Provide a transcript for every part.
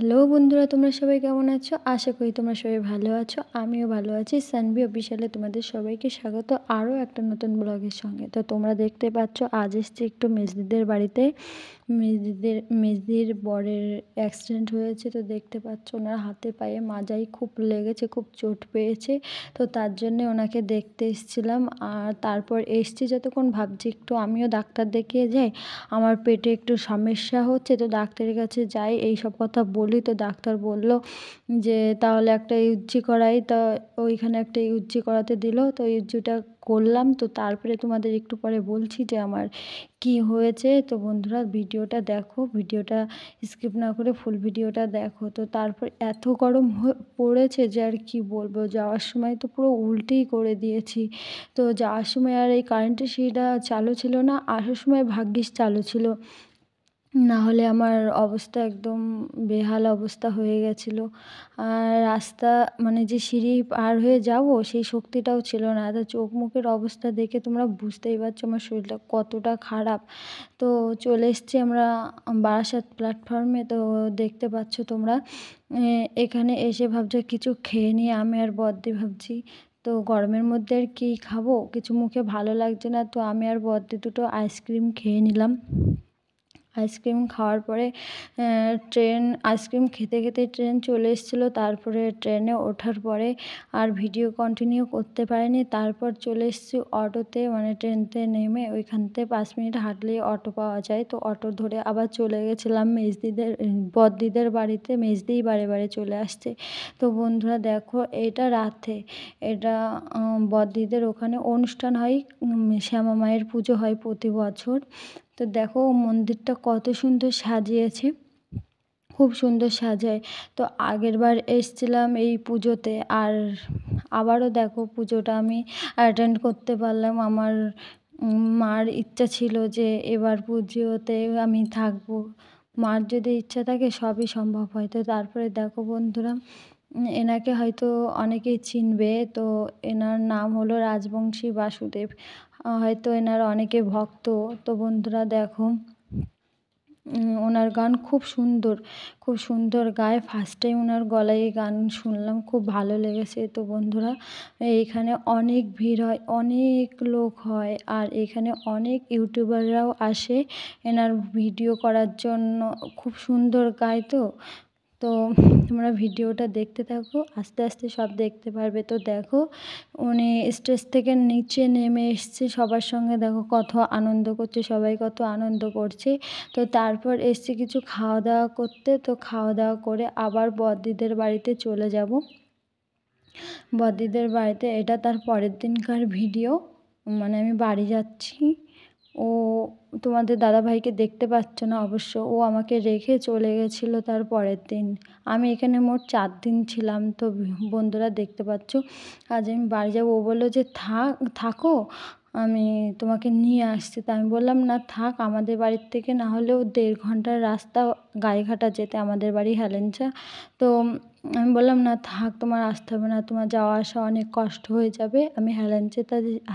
Hello বন্ধুরা, তোমরা সবাই কেমন আছো? আশা করি তোমরা সবাই ভালো আছো। আমিও ভালো আছি। সানভি অফিসিয়ালে তোমাদের সবাইকে স্বাগত আরও একটা নতুন ব্লগের সঙ্গে। তো তোমরা দেখতে পাচ্ছ, আজ এসছি একটু মেজদিদের বাড়িতে। মেজদির বরের অ্যাক্সিডেন্ট হয়েছে। তো দেখতে পাচ্ছ ওনার হাতে পায়ে মাজায় খুব লেগেছে, খুব চোট পেয়েছে। তো তার জন্যে ওনাকে দেখতে এসেছিলাম। আর তারপর এসছি, যতক্ষণ ভাবছি একটু আমিও ডাক্তার দেখিয়ে যাই, আমার পেটে একটু সমস্যা হচ্ছে, তো ডাক্তারের কাছে যাই, এই সব কথা বলি। তো ডাক্তার বলল যে তাহলে একটা ইউজি করাই। তা ওইখানে একটা ইউজি করাতে দিল। তো ইউজিটা করলাম। তো তারপরে তোমাদের একটু পরে বলছি যে আমার কি হয়েছে। তো বন্ধুরা ভিডিওটা দেখো, ভিডিওটা স্কিপ না করে ফুল ভিডিওটা দেখো। তো তারপর এত গরম পড়েছে যে আর কি বলবো, যাওয়ার সময় তো পুরো উল্টেই করে দিয়েছি। তো যাওয়ার সময় আর এই কারেন্টের সিঁড়িটা চালু ছিল না, আসার সময় ভাগ্যিস চালু ছিল, না হলে আমার অবস্থা একদম বেহাল অবস্থা হয়ে গেছিলো। আর রাস্তা মানে যে সিঁড়ি পার হয়ে যাব সেই শক্তিটাও ছিল না। তো চোখ মুখের অবস্থা দেখে তোমরা বুঝতেই পারছো আমার শরীরটা কতটা খারাপ। তো চলে এসেছি আমরা বারাসাত প্ল্যাটফর্মে। তো দেখতে পাচ্ছ তোমরা, এখানে এসে ভাবছি কিছু খেয়ে নিয়ে আমি আর বদ্দি ভাবছি। তো গরমের মধ্যে আর কী খাবো, কিছু মুখে ভালো লাগছে না। তো আমি আর বদ্দি দুটো আইসক্রিম খেয়ে নিলাম। আইসক্রিম খাওয়ার পরে আইসক্রিম খেতে খেতে ট্রেন চলে এসেছিলো। তারপরে ট্রেনে ওঠার পরে আর ভিডিও কন্টিনিউ করতে পারিনি। তারপর চলে এসেছি অটোতে, মানে ট্রেনতে নেমে ওইখান থেকে 5 মিনিট হাঁটলেই অটো পাওয়া যায়। তো অটো ধরে আবার চলে গেছিলাম বদ্দিদের বাড়িতে। মেজদিই বারে বারে চলে আসছে। তো বন্ধুরা দেখো, এটা রাতে, এটা বদ্দিদের ওখানে অনুষ্ঠান হয়, শ্যামা মায়ের পুজো হয় প্রতি বছর। তো দেখো মন্দিরটা কত সুন্দর সাজিয়েছে, খুব সুন্দর সাজায়। তো আগেরবার এসেছিলাম এই পুজোতে, আর আবারও দেখো পুজোটা আমি অ্যাটেন্ড করতে পারলাম। আমার মার ইচ্ছা ছিল যে এবার পুজোতে আমি থাকবো। মার যদি ইচ্ছা থাকে সবই সম্ভব হয়। তো তারপরে দেখো বন্ধুরা, এনাকে হয়তো অনেকেই চিনবে। তো এনার নাম হলো রাজবংশী বাসুদেব। হয়তো এনার অনেকে ভক্ত। তো বন্ধুরা দেখো, ওনার গান খুব সুন্দর, খুব সুন্দর গায়। ফার্স্ট টাইম ওনার গলায় গান শুনলাম, খুব ভালো লেগেছে। তো বন্ধুরা এইখানে অনেক ভিড় হয়, অনেক লোক হয়, আর এখানে অনেক ইউটিউবাররাও আসে এনার ভিডিও করার জন্য। খুব সুন্দর গায়। তো তোমরা ভিডিওটা দেখতে থাকো, আস্তে আস্তে সব দেখতে পারবে। তো দেখো উনি স্টেজ থেকে নিচে নেমে এসছে, সবার সঙ্গে দেখো কত আনন্দ করছে, সবাই কত আনন্দ করছে। তো তারপর এসছে কিছু খাওয়া দাওয়া করতে। তো খাওয়া দাওয়া করে আবার বদ্দিদের বাড়িতে চলে যাব। বদ্দিদের বাড়িতে, এটা তার পরের দিনকার ভিডিও, মানে আমি বাড়ি যাচ্ছি। ও তোমাদের দাদাভাইকে দেখতে পাচ্ছ না অবশ্য, ও আমাকে রেখে চলে গেছিলো তার পরের দিন। আমি এখানে মোট 4 দিন ছিলাম। তো বন্ধুরা দেখতে পাচ্ছ, আজ আমি বাড়ি যাবো। ও বললো যে থাকো, আমি তোমাকে নিয়ে আসছি। তা আমি বললাম না থাক, আমাদের বাড়ির থেকে না হলেও 1.5 ঘন্টার রাস্তা গাইঘাটা যেতে, আমাদের বাড়ি হেলেঞ্চা। তো আমি বললাম না থাক, তোমার আসতে হবে না, তোমার যাওয়া আসা অনেক কষ্ট হয়ে যাবে, আমি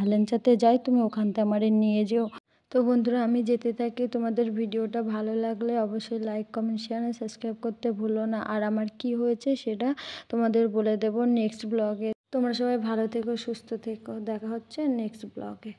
হেলেঞ্চাতে যাই, তুমি ওখান থেকে আমারে নিয়ে যেও। তো বন্ধুরা আমি যেতে থাকি। তোমাদের ভিডিওটা ভালো লাগলে অবশ্যই লাইক, কমেন্ট, শেয়ার আর সাবস্ক্রাইব করতে ভুলো না। আর আমার কি হয়েছে সেটা তোমাদের বলে দেবো নেক্সট ব্লগে। তোমরা সবাই ভালো থেকো, সুস্থ থেকো। দেখা হচ্ছে নেক্সট ব্লগে।